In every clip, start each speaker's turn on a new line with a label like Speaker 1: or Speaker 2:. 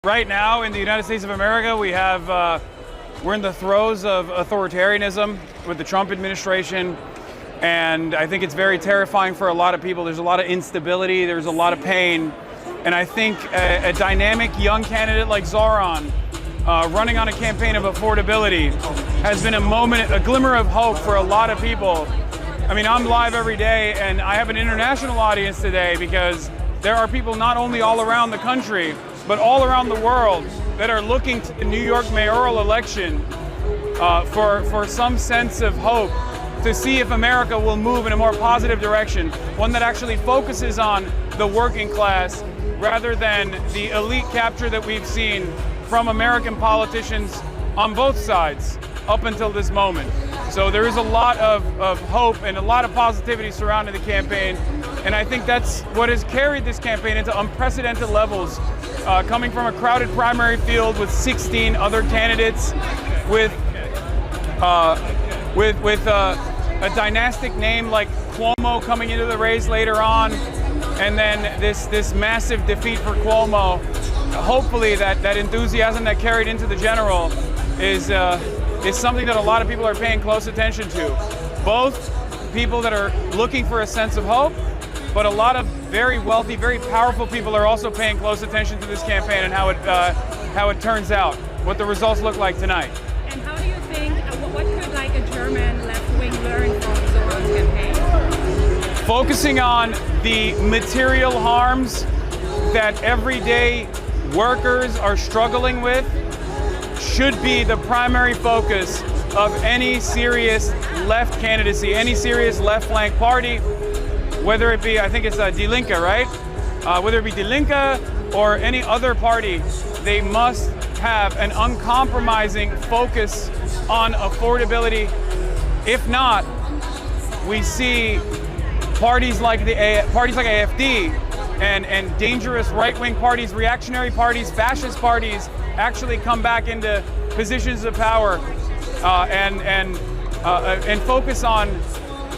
Speaker 1: right now in the United States of America, we're in the throes of authoritarianism with the Trump administration. And I think it's very terrifying for a lot of people. There's a lot of instability, there's a lot of pain. And I think a dynamic young candidate like Zohran, running on a campaign of affordability, has been a glimmer of hope for a lot of people. I mean, I'm live every day, and I have an international audience today because there are people not only all around the country, but all around the world that are looking to the New York mayoral election for some sense of hope, to see if America will move in a more positive direction, one that actually focuses on the working class rather than the elite capture that we've seen from American politicians on both sides up until this moment. So there is a lot of hope and a lot of positivity surrounding the campaign, and I think that's what has carried this campaign into unprecedented levels, coming from a crowded primary field with 16 other candidates, with a dynastic name like Cuomo coming into the race later on, and then this massive defeat for Cuomo. Hopefully that enthusiasm that carried into the general is something that a lot of people are paying close attention to. Both people that are looking for a sense of hope, but a lot of very wealthy, very powerful people are also paying close attention to this campaign and how it turns out, what the results look like tonight.
Speaker 2: And how do you think, what could like a German left wing learn from Zohran's campaign?
Speaker 1: Focusing on the material harms that everyday workers are struggling with should be the primary focus of any serious left candidacy, any serious left flank party, whether it be, I think it's Die Linke, right? Whether it be Die Linke or any other party, they must have an uncompromising focus on affordability. If not, we see parties like AfD and dangerous right-wing parties, reactionary parties, fascist parties actually come back into positions of power and focus on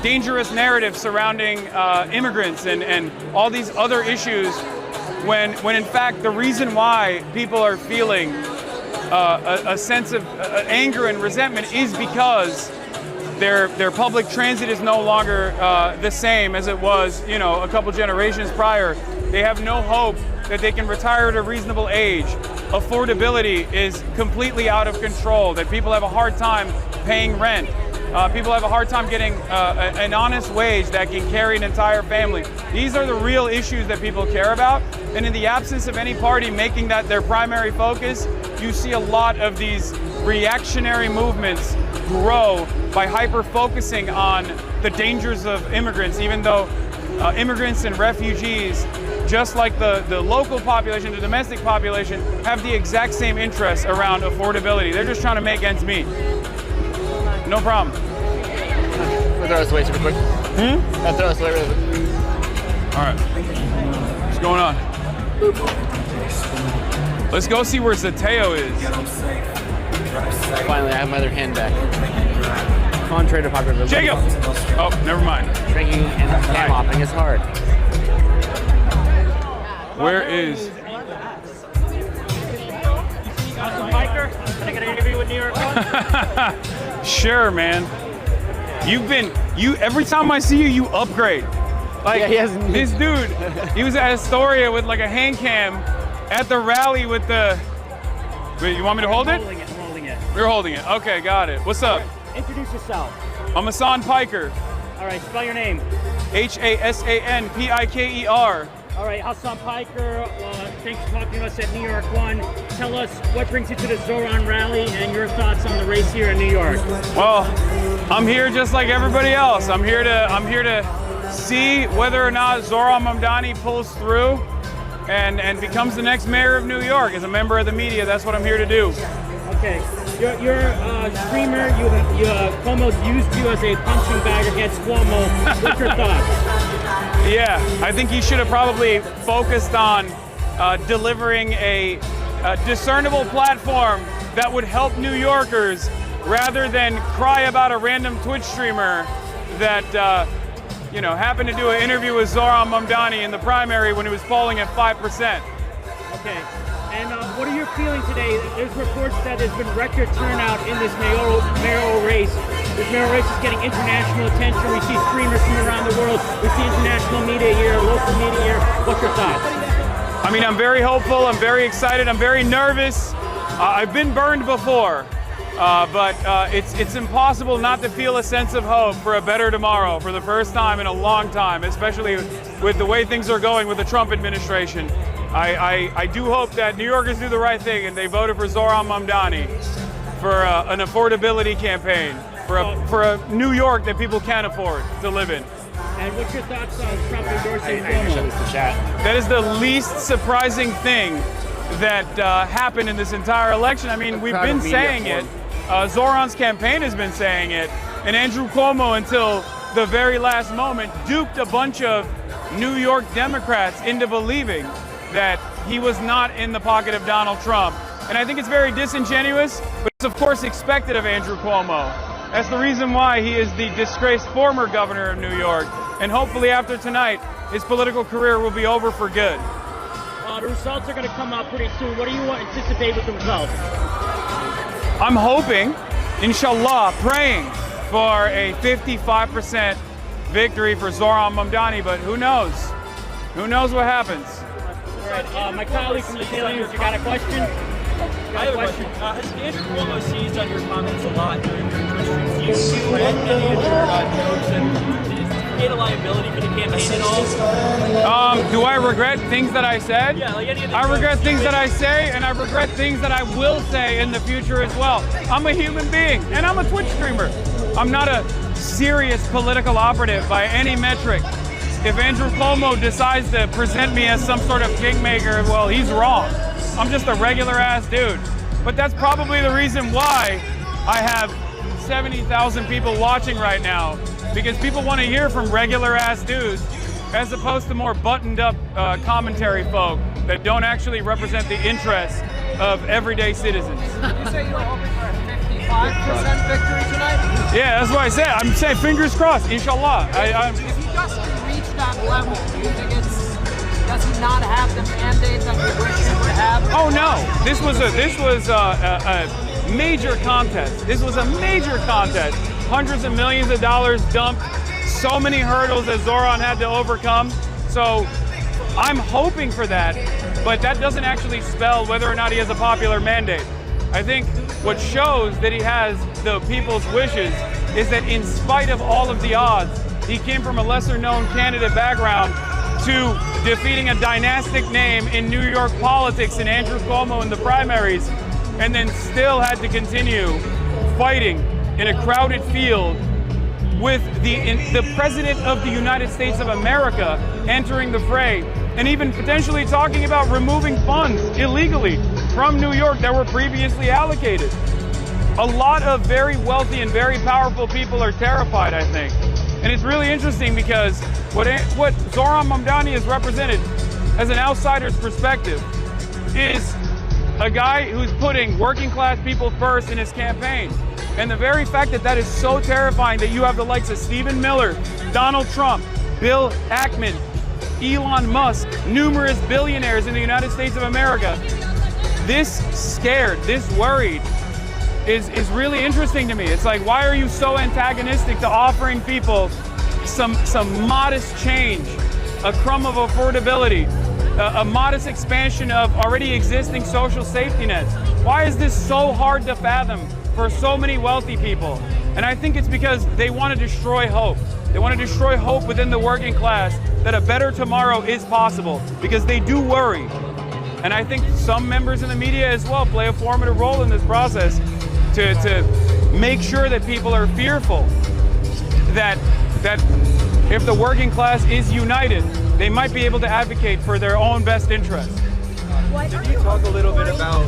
Speaker 1: dangerous narratives surrounding immigrants and all these other issues, when in fact the reason why people are feeling a sense of anger and resentment is because their public transit is no longer the same as it was, a couple generations prior. They have no hope that they can retire at a reasonable age. Affordability is completely out of control, that people have a hard time paying rent. People have a hard time getting an honest wage that can carry an entire family. These are the real issues that people care about. And in the absence of any party making that their primary focus, you see a lot of these reactionary movements grow by hyper-focusing on the dangers of immigrants, even though immigrants and refugees, just like the local population, the domestic population, have the exact same interests around affordability. They're just trying to make ends meet. No problem.
Speaker 3: We'll throw this away super quick. I'll throw this away really quick.
Speaker 1: All right. What's going on? Let's go see where Zateo is.
Speaker 3: Finally, I have my other hand back. Contrary to popular belief.
Speaker 1: Jacob! Oh, never mind.
Speaker 3: Drinking and ham hopping is hard.
Speaker 1: Where is...
Speaker 4: Hasan Biker, can I get an interview with New York One?
Speaker 1: Sure, man. Every time I see you upgrade. Like,
Speaker 3: yeah,
Speaker 1: this dude, he was at Astoria with like a hand cam at the rally with the... Wait, you want me to hold it?
Speaker 4: I'm holding it.
Speaker 1: You're holding it. Okay, got it. What's up?
Speaker 4: Introduce yourself.
Speaker 1: I'm Hasan Piker.
Speaker 4: All right, spell your name.
Speaker 1: HasanPiker.
Speaker 4: All right, Hasan Piker, thanks for talking to us at New York One. Tell us what brings you to the Zohran rally and your thoughts on the race here in New York.
Speaker 1: Well, I'm here just like everybody else. I'm here to see whether or not Zohran Mamdani pulls through and becomes the next mayor of New York. As a member of the media, that's what I'm here to do.
Speaker 4: Okay, you're a streamer. Cuomo's used you as a punching bag against Cuomo. What's your thoughts?
Speaker 1: Yeah, I think he should have probably focused on delivering a discernible platform that would help New Yorkers rather than cry about a random Twitch streamer that happened to do an interview with Zohran Mamdani in the primary when he was polling at 5%.
Speaker 4: Okay. And what are you feeling today? There's reports that there's been record turnout in this mayoral race. This mayoral race is getting international attention. We see streamers from around the world. We see international media here, local media here. What's your thoughts?
Speaker 1: I mean, I'm very hopeful. I'm very excited. I'm very nervous. I've been burned before, but it's impossible not to feel a sense of hope for a better tomorrow for the first time in a long time, especially with the way things are going with the Trump administration. I do hope that New Yorkers do the right thing and they voted for Zohran Mamdani for an affordability campaign, for a New York that people can't afford to live in.
Speaker 4: And what's your thoughts on Trump endorsing Cuomo?
Speaker 1: That is the least surprising thing that happened in this entire election. I mean, we've been saying it. Zohran's campaign has been saying it. And Andrew Cuomo, until the very last moment, duped a bunch of New York Democrats into believing that he was not in the pocket of Donald Trump. And I think it's very disingenuous, but it's of course expected of Andrew Cuomo. That's the reason why he is the disgraced former governor of New York. And hopefully after tonight, his political career will be over for good.
Speaker 4: The results are going to come out pretty soon. What do you anticipate with the results?
Speaker 1: I'm hoping, inshallah, praying for a 55% victory for Zohran Mamdani, but who knows? Who knows what happens?
Speaker 4: All right, my colleague from the Daily News, you got a question?
Speaker 5: I have a question. Has Andrew Cuomo seized on your comments a lot during your Twitch streams? Do you regret any of your jokes and is it create a liability for the campaign at all?
Speaker 1: Do I regret things that I said?
Speaker 5: Yeah, like any of the
Speaker 1: I regret
Speaker 5: jokes
Speaker 1: things
Speaker 5: you
Speaker 1: that I say, and I regret things that I will say in the future as well. I'm a human being, and I'm a Twitch streamer. I'm not a serious political operative by any metric. If Andrew Cuomo decides to present me as some sort of kingmaker, well, he's wrong. I'm just a regular ass dude. But that's probably the reason why I have 70,000 people watching right now, because people want to hear from regular ass dudes as opposed to more buttoned up commentary folk that don't actually represent the interests of everyday citizens.
Speaker 6: You say you're hoping for a 55% victory tonight?
Speaker 1: Yeah, that's what I said. I'm saying fingers crossed, inshallah.
Speaker 6: If he doesn't reach that level, do you think does he not have the mandate that you wish he would have?
Speaker 1: Oh no, this was a major contest. This was a major contest. Hundreds of millions of dollars dumped. So many hurdles that Zohran had to overcome. So I'm hoping for that, but that doesn't actually spell whether or not he has a popular mandate. I think what shows that he has the people's wishes is that in spite of all of the odds, he came from a lesser known candidate background to defeating a dynastic name in New York politics in Andrew Cuomo in the primaries, and then still had to continue fighting in a crowded field with the President of the United States of America entering the fray, and even potentially talking about removing funds illegally from New York that were previously allocated. A lot of very wealthy and very powerful people are terrified, I think. And it's really interesting because what Zohran Mamdani has represented as an outsider's perspective is a guy who's putting working class people first in his campaign. And the very fact that that is so terrifying that you have the likes of Stephen Miller, Donald Trump, Bill Ackman, Elon Musk, numerous billionaires in the United States of America, this scared, this worried, is really interesting to me. It's like, why are you so antagonistic to offering people some modest change, a crumb of affordability, a modest expansion of already existing social safety nets? Why is this so hard to fathom for so many wealthy people? And I think it's because they want to destroy hope. They want to destroy hope within the working class that a better tomorrow is possible, because they do worry. And I think some members in the media as well play a formative role in this process to make sure that people are fearful that if the working class is united, they might be able to advocate for their own best interests.
Speaker 7: Could you talk a little bit about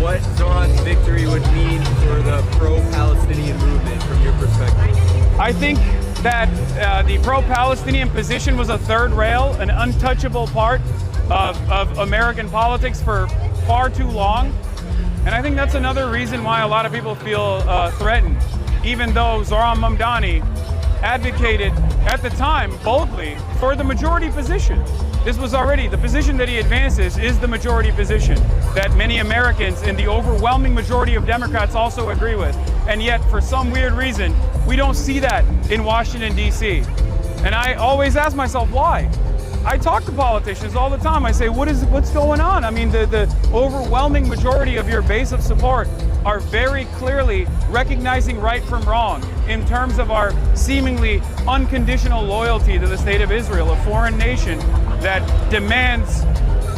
Speaker 7: what Zohran's victory would mean for the pro-Palestinian movement from your perspective?
Speaker 1: I think that the pro-Palestinian position was a third rail, an untouchable part of American politics for far too long. And I think that's another reason why a lot of people feel threatened, even though Zohran Mamdani advocated at the time boldly for the majority position. This was already, the position that he advances is the majority position. that many Americans and the overwhelming majority of Democrats also agree with. And yet, for some weird reason, we don't see that in Washington, D.C. And I always ask myself, why? I talk to politicians all the time. I say, what's going on? I mean, the overwhelming majority of your base of support are very clearly recognizing right from wrong in terms of our seemingly unconditional loyalty to the state of Israel, a foreign nation that demands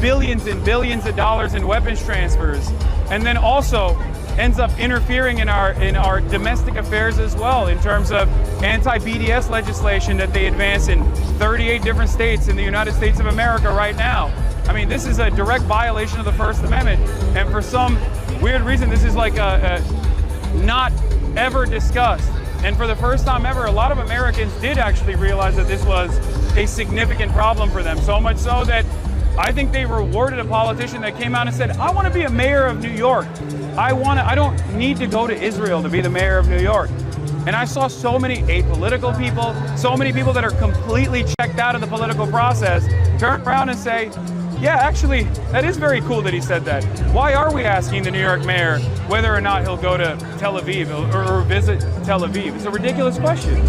Speaker 1: billions and billions of dollars in weapons transfers, and then also ends up interfering in our domestic affairs as well in terms of anti-BDS legislation that they advance in 38 different states in the United States of America right now. I mean, this is a direct violation of the First Amendment, and for some weird reason, this is like a not ever discussed. And for the first time ever, a lot of Americans did actually realize that this was a significant problem for them, so much so that I think they rewarded a politician that came out and said, I want to be a mayor of New York. I don't need to go to Israel to be the mayor of New York. And I saw so many apolitical people, so many people that are completely checked out of the political process, turn around and say, yeah, actually, that is very cool that he said that. Why are we asking the New York mayor whether or not he'll go to Tel Aviv or visit Tel Aviv? It's a ridiculous question.
Speaker 2: In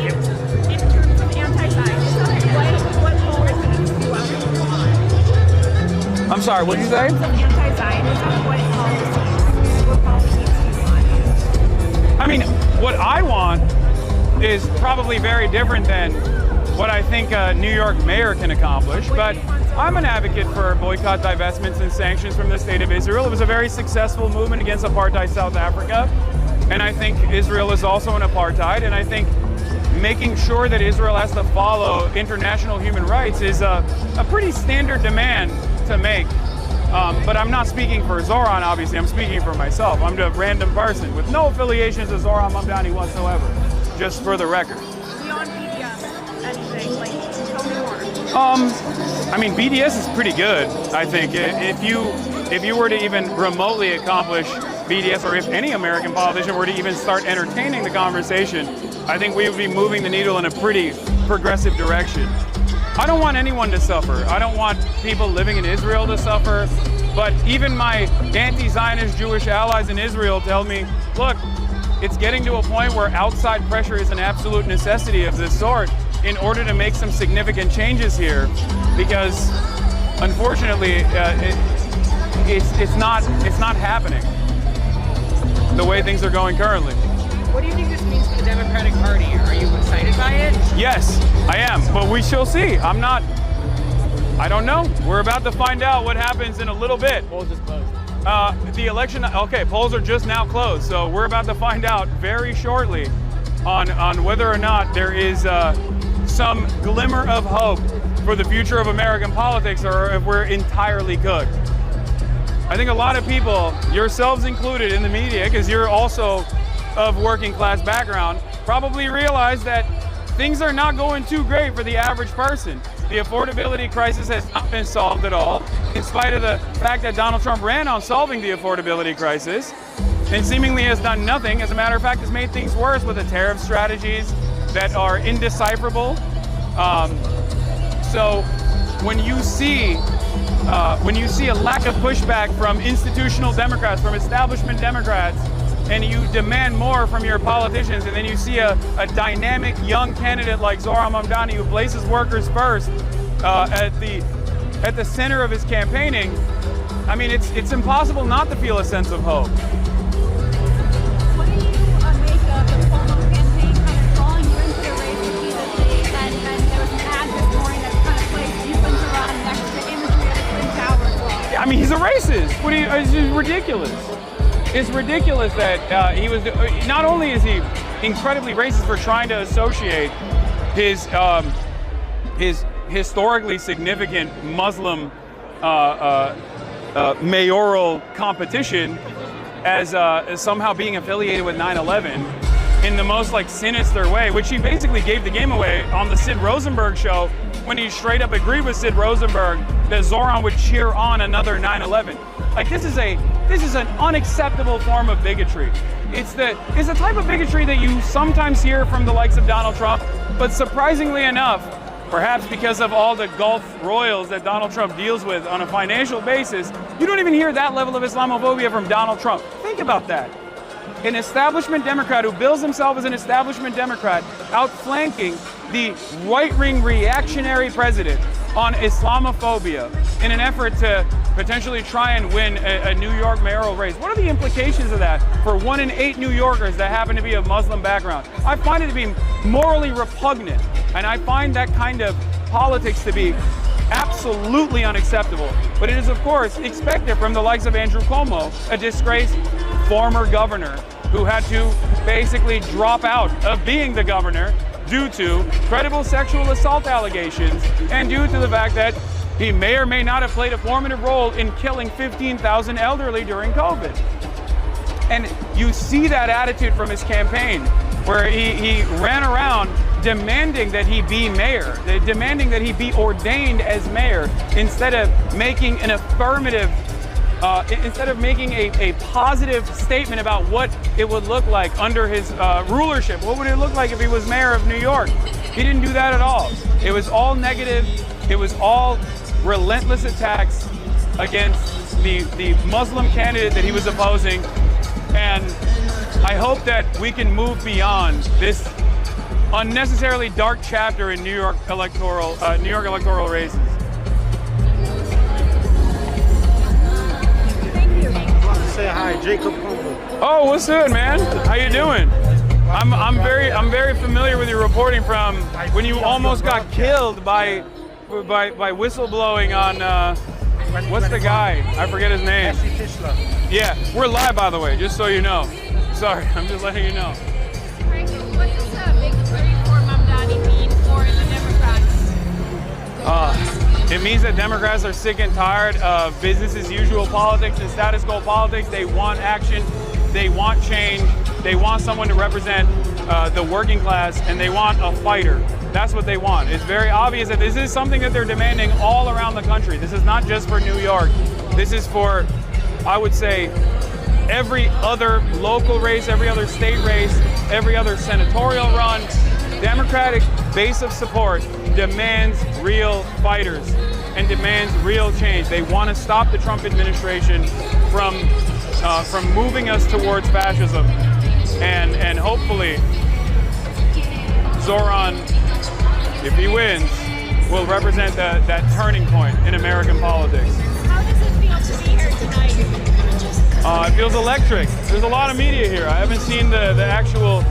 Speaker 2: terms of anti-Zionism, what role is it to
Speaker 1: I'm sorry, what did you say?
Speaker 2: In terms of anti-Zionism, what policies do you want?
Speaker 1: I mean, what I want is probably very different than what I think a New York mayor can accomplish, but I'm an advocate for boycott, divestments, and sanctions from the state of Israel. It was a very successful movement against apartheid South Africa, and I think Israel is also an apartheid, and I think making sure that Israel has to follow international human rights is a pretty standard demand to make. But I'm not speaking for Zohran, obviously. I'm speaking for myself. I'm a random person with no affiliations to Zohran Mamdani whatsoever, just for the record.
Speaker 2: Beyond BDS, anything, like, tell me more.
Speaker 1: I mean, BDS is pretty good, I think. If you were to even remotely accomplish BDS, or if any American politician were to even start entertaining the conversation, I think we would be moving the needle in a pretty progressive direction. I don't want anyone to suffer. I don't want people living in Israel to suffer. But even my anti-Zionist Jewish allies in Israel tell me, look, it's getting to a point where outside pressure is an absolute necessity of this sort in order to make some significant changes here, because unfortunately it's not happening the way things are going currently.
Speaker 6: What do you think this means for the Democratic Party? Are you excited by it?
Speaker 1: Yes, I am, but we shall see. I don't know. We're about to find out what happens in a little bit.
Speaker 3: Polls just closed.
Speaker 1: The election, okay, polls are just now closed, so we're about to find out very shortly on whether or not there is some glimmer of hope for the future of American politics, or if we're entirely cooked. I think a lot of people, yourselves included in the media, because you're also of working class background, probably realize that things are not going too great for the average person. The affordability crisis has not been solved at all, in spite of the fact that Donald Trump ran on solving the affordability crisis and seemingly has done nothing. As a matter of fact, has made things worse with the tariff strategies that are indecipherable. So when you see a lack of pushback from institutional Democrats, from establishment Democrats, and you demand more from your politicians, and then you see a dynamic young candidate like Zohran Mamdani who places workers first at the center of his campaigning, I mean, it's impossible not to feel a sense of hope.
Speaker 8: What do you make of the Cuomo campaign kind of drawing you into the race repeatedly, and there was an ad this morning that kind of placed you and Zohran next to imagery of the Twin Towers?
Speaker 1: I mean, he's a racist. It's just ridiculous. It's ridiculous that he was. Not only is he incredibly racist for trying to associate his historically significant Muslim mayoral competition as somehow being affiliated with 9/11 in the most sinister way, which he basically gave the game away on the Sid Rosenberg show when he straight up agreed with Sid Rosenberg that Zohran would cheer on another 9/11. This is an unacceptable form of bigotry. It's the type of bigotry that you sometimes hear from the likes of Donald Trump, but surprisingly enough, perhaps because of all the Gulf royals that Donald Trump deals with on a financial basis, you don't even hear that level of Islamophobia from Donald Trump. Think about that. An establishment Democrat who bills himself as an establishment Democrat, outflanking the right-wing reactionary president on Islamophobia in an effort to potentially try and win a New York mayoral race. What are the implications of that for 1 in 8 New Yorkers that happen to be of Muslim background? I find it to be morally repugnant, and I find that kind of politics to be absolutely unacceptable. But it is, of course, expected from the likes of Andrew Cuomo, a disgraced former governor who had to basically drop out of being the governor due to credible sexual assault allegations and due to the fact that he may or may not have played a formative role in killing 15,000 elderly during COVID. And you see that attitude from his campaign, where he ran around demanding that he be mayor, demanding that he be ordained as mayor, instead of making an affirmative, instead of making a positive statement about what it would look like under his rulership. What would it look like if he was mayor of New York? He didn't do that at all. It was all negative. It was all relentless attacks against the Muslim candidate that he was opposing. And I hope that we can move beyond this unnecessarily dark chapter in New York electoral races.
Speaker 9: Say hi, Jacob.
Speaker 1: Oh, what's good, man? How you doing? I'm very familiar with your reporting from when you almost got killed by whistleblowing on what's the guy? I forget his name. Yeah, we're live, by the way, just so you know. Sorry, I'm just letting you know.
Speaker 8: What does victory for Mamdani mean for the Democrats?
Speaker 1: It means that Democrats are sick and tired of business as usual politics and status quo politics. They want action, they want change, they want someone to represent the working class, and they want a fighter. That's what they want. It's very obvious that this is something that they're demanding all around the country. This is not just for New York. This is for, I would say, every other local race, every other state race, every other senatorial run. Democratic base of support demands real fighters and demands real change. They want to stop the Trump administration from moving us towards fascism. And hopefully, Zohran, if he wins, will represent that turning point in American politics.
Speaker 8: How does it feel to be here tonight?
Speaker 1: It feels electric. There's a lot of media here. I haven't seen the actual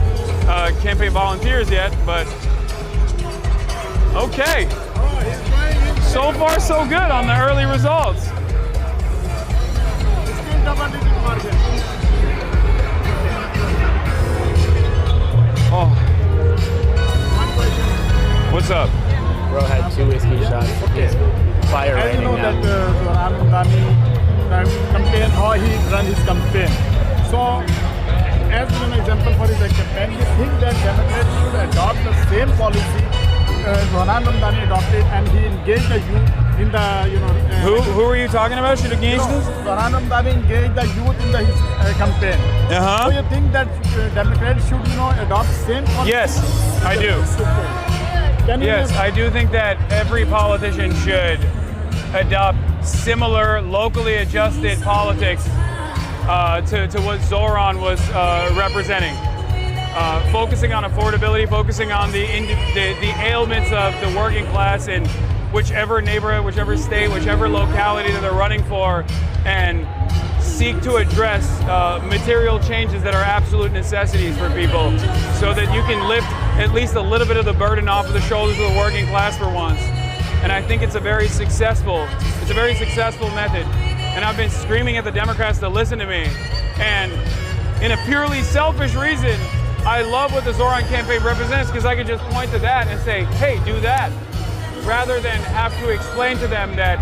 Speaker 1: campaign volunteers yet, but okay. So far, so good on the early results. Oh. What's up?
Speaker 3: Bro had 2 whiskey shots. Fire
Speaker 9: As you
Speaker 3: raining
Speaker 9: know
Speaker 3: now.
Speaker 9: that Zohran campaign, how he run his campaign. So, as an example for his campaign, you think that Democrats should adopt the same policy Zohran adopted, and he engaged the youth in the,
Speaker 1: Who are you talking about? Should engage this?
Speaker 9: Zohran engaged the youth in his campaign.
Speaker 1: Uh-huh.
Speaker 9: So you think that Democrats should, adopt same policy?
Speaker 1: Yes, I do. Yes, I do think that every politician should adopt similar locally adjusted politics to what Zohran was representing. Focusing on affordability, focusing on the ailments of the working class in whichever neighborhood, whichever state, whichever locality that they're running for, and seek to address material changes that are absolute necessities for people, so that you can lift at least a little bit of the burden off of the shoulders of the working class for once. And I think it's a very successful method. And I've been screaming at the Democrats to listen to me. And in a purely selfish reason, I love what the Zohran campaign represents, because I can just point to that and say, hey, do that, rather than have to explain to them that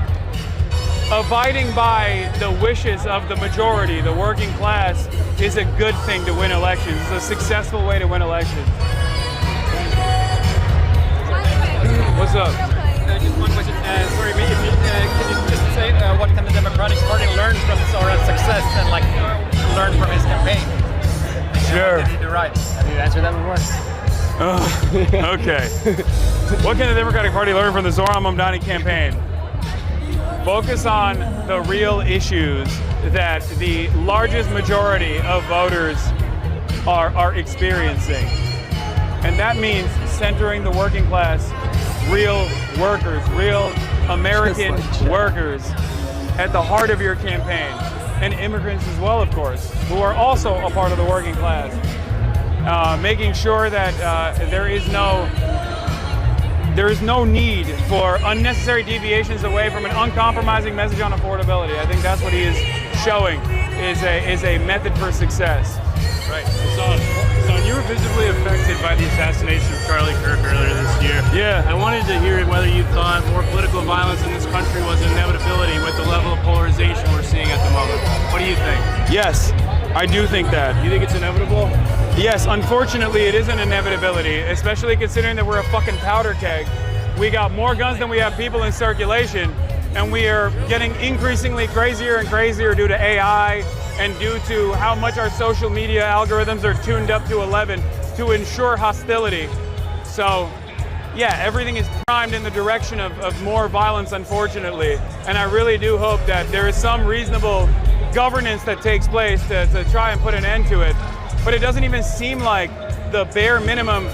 Speaker 1: abiding by the wishes of the majority, the working class, is a good thing to win elections. It's a successful way to win elections. What's up?
Speaker 5: Just one question. Sorry, if you, can you just say what can the Democratic Party learn from Zohran's success and learn from his campaign?
Speaker 1: Sure.
Speaker 5: What did he do right?
Speaker 3: Have you answered that before?
Speaker 1: Okay. What can the Democratic Party learn from the Zohran Mamdani campaign? Focus on the real issues that the largest majority of voters are experiencing. And that means centering the working class, real workers, real American workers at the heart of your campaign. And immigrants as well, of course, who are also a part of the working class. Making sure that there is no need for unnecessary deviations away from an uncompromising message on affordability. I think that's what he is showing is a method for success.
Speaker 10: Right. So you were visibly affected by the assassination of Charlie Kirk earlier this year.
Speaker 1: Yeah.
Speaker 10: I wanted to hear whether you thought more political violence in this country was an inevitability with the level of polarization we're seeing at the moment. What do you think?
Speaker 1: Yes, I do think that.
Speaker 10: You think it's inevitable?
Speaker 1: Yes, unfortunately it is an inevitability, especially considering that we're a fucking powder keg. We got more guns than we have people in circulation, and we are getting increasingly crazier and crazier due to AI and due to how much our social media algorithms are tuned up to 11 to ensure hostility. So, yeah, everything is primed in the direction of more violence, unfortunately. And I really do hope that there is some reasonable governance that takes place to try and put an end to it. But it doesn't even seem like the bare minimum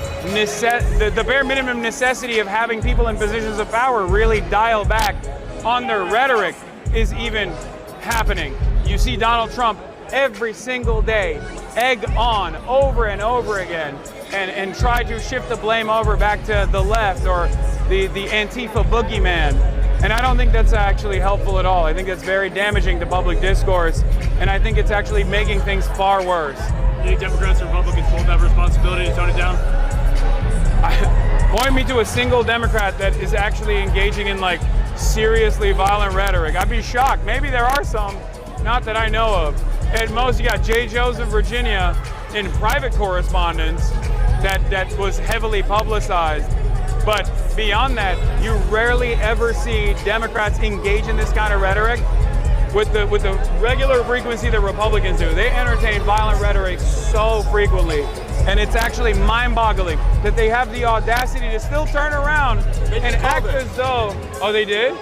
Speaker 1: necessity of having people in positions of power really dial back on their rhetoric is even happening. You see Donald Trump every single day egg on over and over again and try to shift the blame over back to the left or the Antifa boogeyman. And I don't think that's actually helpful at all. I think it's very damaging to public discourse, and I think it's actually making things far worse.
Speaker 10: Do you think Democrats and Republicans both have responsibility to tone it down?
Speaker 1: Point me to a single Democrat that is actually engaging in like seriously violent rhetoric. I'd be shocked. Maybe there are some, not that I know of. At most, you got J. Joe's of Virginia in private correspondence that was heavily publicized. But beyond that, you rarely ever see Democrats engage in this kind of rhetoric with the regular frequency that Republicans do. They entertain violent rhetoric so frequently. And it's actually mind-boggling that they have the audacity to still turn around and act as though... Oh, they did?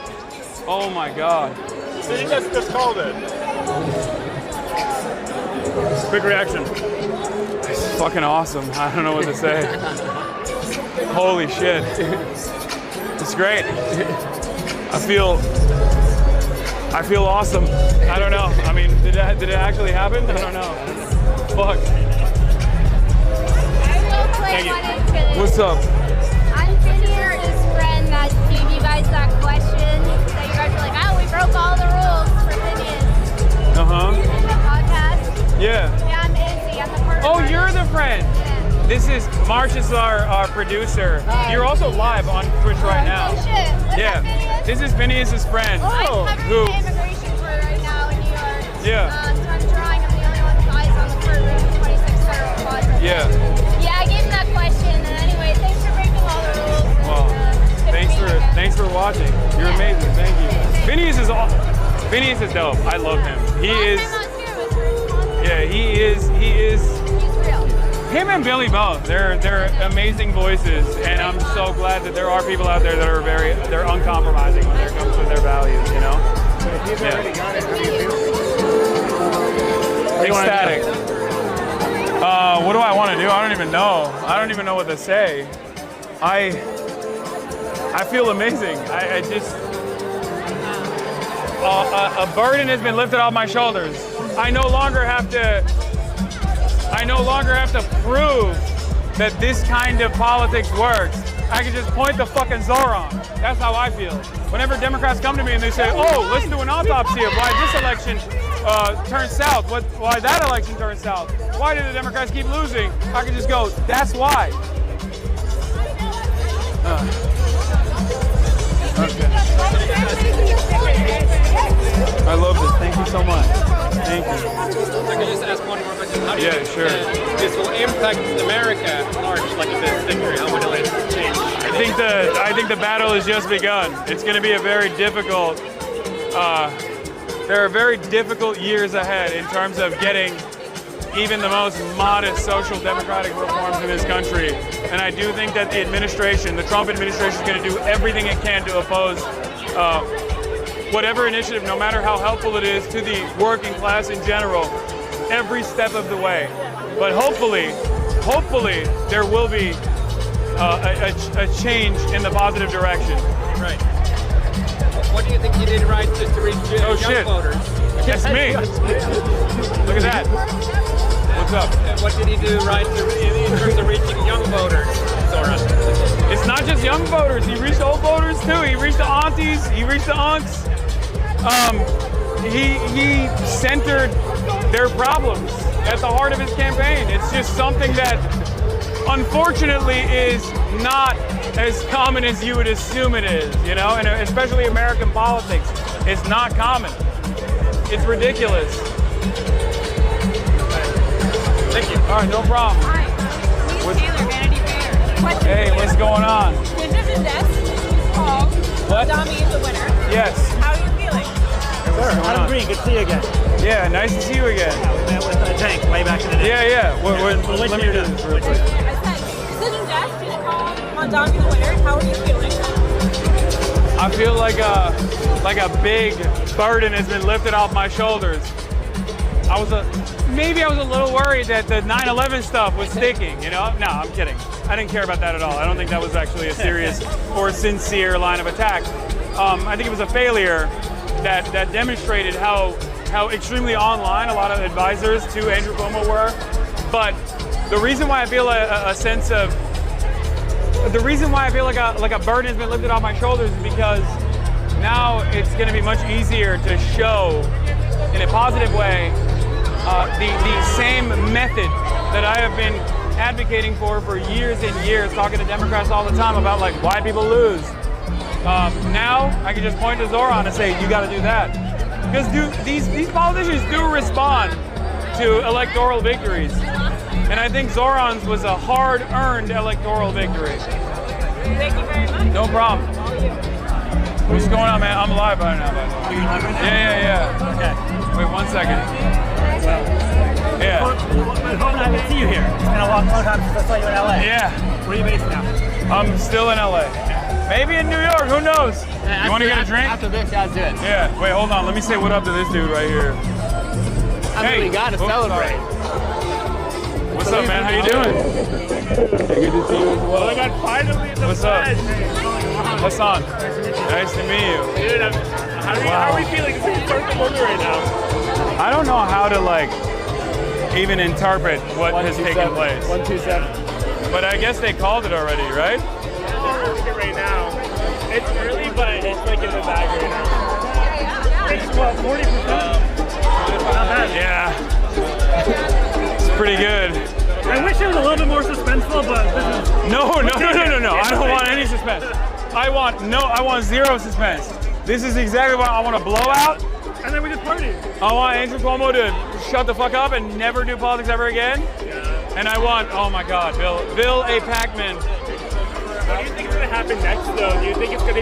Speaker 1: Oh my God.
Speaker 9: They just called it.
Speaker 1: Quick reaction. It's fucking awesome. I don't know what to say. Holy shit. It's great. I feel awesome. I don't know. I mean, did it actually happen? I don't know. Fuck. Thank you. What's up?
Speaker 8: I'm Phineas's friend that gave you guys that question that you guys were like, oh, we broke all the rules for Phineas.
Speaker 1: Uh-huh.
Speaker 8: In the podcast.
Speaker 1: Yeah.
Speaker 8: Yeah, I'm Izzy. I'm the part of
Speaker 1: Oh,
Speaker 8: March.
Speaker 1: you're the friend.
Speaker 8: Yeah.
Speaker 1: This is March is our producer. You're also live on Twitch right now.
Speaker 8: Oh, shit. What's
Speaker 1: Yeah.
Speaker 8: up, Phineas?
Speaker 1: This is Phineas's friend.
Speaker 8: I'm covering
Speaker 1: Who?
Speaker 8: the immigration court right now in New York.
Speaker 1: Yeah.
Speaker 8: So I'm drawing. I'm the only one with eyes on the courtroom, 26th Federal Quadrant.
Speaker 1: Yeah.
Speaker 8: Yeah, I gave him that question. And anyway, thanks for breaking all the rules.
Speaker 1: Well,
Speaker 8: and,
Speaker 1: thanks for watching. You're amazing. Thank you. Phineas is dope. I love him. He is. Yeah, he is.
Speaker 8: He's real.
Speaker 1: Him and Billy both. They're amazing voices, and I'm so glad that there are people out there that are they're uncompromising when it comes to their values. You know.
Speaker 9: He's already got it. How do you feel?
Speaker 1: Ecstatic. What do I want to do? I don't even know. I don't even know what to say. I feel amazing. I just a burden has been lifted off my shoulders. I no longer have to prove that this kind of politics works. I can just point the fucking Zohran. That's how I feel. Whenever Democrats come to me and they say, oh, let's do an autopsy of why this election turned south, why that election turned south, why did the Democrats keep losing? I can just go, that's why. Okay. I love this. Thank you so much. Thank you.
Speaker 11: I can just ask one more question. How do you think
Speaker 1: sure.
Speaker 11: this will impact America at large, like if this victory? How would it change?
Speaker 1: I think the battle has just begun. It's going to be a very difficult. There are very difficult years ahead in terms of getting even the most modest social democratic reforms in this country. And I do think that the administration, the Trump administration, is going to do everything it can to oppose whatever initiative, no matter how helpful it is to the working class in general, every step of the way. But hopefully there will be a change in the positive direction.
Speaker 11: Right. What do you think you did right to reach young voters?
Speaker 1: That's me. Look at that. What's up?
Speaker 11: What did he do right in terms of reaching young voters, Zohran?
Speaker 1: It's not just young voters. He reached old voters too. He reached the aunties. He reached the unks. He centered their problems at the heart of his campaign. It's just something that, unfortunately, is not as common as you would assume it is, you know, and especially American politics. It's not common. It's ridiculous.
Speaker 11: Thank you.
Speaker 1: All right, no problem.
Speaker 8: Hi, Louise Taylor, Vanity Fair. Question
Speaker 1: Hey,
Speaker 8: for you.
Speaker 1: what's going on?
Speaker 8: Ginger and Des called.
Speaker 1: What?
Speaker 8: Dami is the winner.
Speaker 1: Yes.
Speaker 8: How are you feeling?
Speaker 4: Adam Green, good to see you again.
Speaker 1: Yeah, nice to see you again.
Speaker 4: Yeah, we met with Tank way back in the day.
Speaker 1: Yeah. Let me do this real quick.
Speaker 8: I said, Decision Des just called on Dami the winner. How are you feeling?
Speaker 1: I feel like a big burden has been lifted off my shoulders. Maybe I was a little worried that the 9/11 stuff was sticking, you know? No, I'm kidding. I didn't care about that at all. I don't think that was actually a serious or sincere line of attack. I think it was a failure that demonstrated how extremely online a lot of advisors to Andrew Cuomo were. But the reason why I feel like a burden has been lifted off my shoulders is because now it's going to be much easier to show in a positive way the same method that I have been advocating for years and years, talking to Democrats all the time about like why people lose. Now I can just point to Zohran and say, you got to do that. Because these politicians do respond to electoral victories. And I think Zohran's was a hard-earned electoral victory.
Speaker 8: Thank you very much.
Speaker 1: No problem. What's going on, man? I'm live right now, by the way. Yeah.
Speaker 4: Okay.
Speaker 1: Wait 1 second. Yeah.
Speaker 4: I haven't seen you here. It's been a long time since I saw you in LA.
Speaker 1: Yeah.
Speaker 4: Where are you based now?
Speaker 1: I'm still in LA. Maybe in New York, who knows? You want to get a drink?
Speaker 3: After this, yeah, let's do it.
Speaker 1: Yeah. Wait, hold on. Let me say what up to this dude right here.
Speaker 3: We gotta celebrate.
Speaker 1: What's up, man? How you doing? Good to see you as well.
Speaker 4: I got finally in the
Speaker 1: What's up?
Speaker 4: flesh.
Speaker 1: Hasan. Nice to meet you.
Speaker 4: Dude, how are we feeling? It's a perfect moment right now.
Speaker 1: I don't know how to even interpret what has taken place.
Speaker 4: 127.
Speaker 1: But I guess they called it already, right?
Speaker 4: Yeah, right now. It's early, but it's like in the bag right now. It's 40%. Not bad.
Speaker 1: Yeah. It's pretty good.
Speaker 4: I wish it was a little bit more suspenseful, but this is...
Speaker 1: No. I don't want any suspense. I want zero suspense. This is exactly what I want to blow out.
Speaker 4: And then we just party.
Speaker 1: I want Andrew Cuomo to shut the fuck up and never do politics ever again.
Speaker 4: Yeah.
Speaker 1: And I want, oh my God, Bill A. Packman.
Speaker 4: What do you think is going to happen next, though? Do you think it's going to be